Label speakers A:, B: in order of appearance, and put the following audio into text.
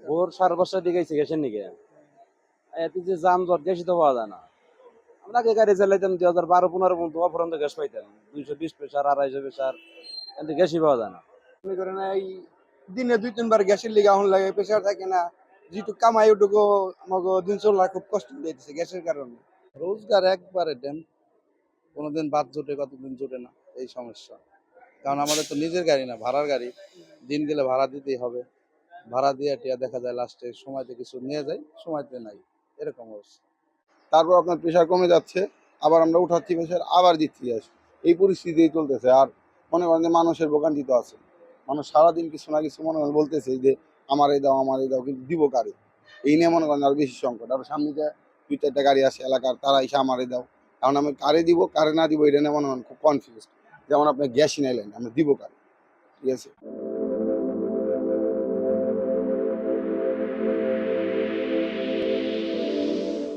A: ভোর 5:30টার দিকে এসে গ্যাসের নিকে এত যে যানজট গ্যাসই তো পাওয়া যায় না। আমরা আগে গাড়ি চালাইতাম 2012-15 পর্যন্ত অপরান্ত গ্যাস পাইতাম 220 প্রেসার 250 প্রেসার, কিন্তু গ্যাসই পাওয়া যায় না।
B: মনে করেন এই দিনে 2-3 বার গ্যাসের লিগে আগুন লাগে, প্রেশার থাকে না, যেটুকু কামাই ওটুকু আমাকে দিন চলা খুব কষ্ট হয়ে যাচ্ছে গ্যাসের কারণে।
C: রোজগার একবারে ড্যাম, কোনোদিন বাদ জোটে কতদিন জোটে না, এই সমস্যা। কারণ আমাদের তো নিজের গাড়ি না, ভাড়ার গাড়ি, দিন গেলে ভাড়া দিতেই হবে। ভাড়া দিয়ে টিয়া দেখা যায় লাস্টে সময়তে কিছু নিয়ে যাই, সময়তে নাই, এরকম অবস্থা।
D: তারপর আপনার প্রেশার কমে যাচ্ছে, আবার আমরা উঠাচ্ছি প্রেশার, আবার দিচ্ছি গ্যাস। এই পরিস্থিতি চলতেছে। আর মনে করেন যে মানুষের ভোগান্তি তো আছে, মানুষ সারাদিন কিছু না কিছু মনে করেন বলতেছে যে আমার এই দাও আমার এই দাও, কিন্তু দিব কারে, এই নিয়ে মনে করেন আরো বেশি সংকট। আর সামনে যে 2-4টা গাড়ি আছে এলাকার, তারা এসে আমার এই দাও, কারণ আমি কারে দিব কারে না দিব এটা নিয়ে মনে করেন খুব কনফিউজ। যেমন আপনি গ্যাসই নাইলেন, আমরা দিব কারে, ঠিক আছে।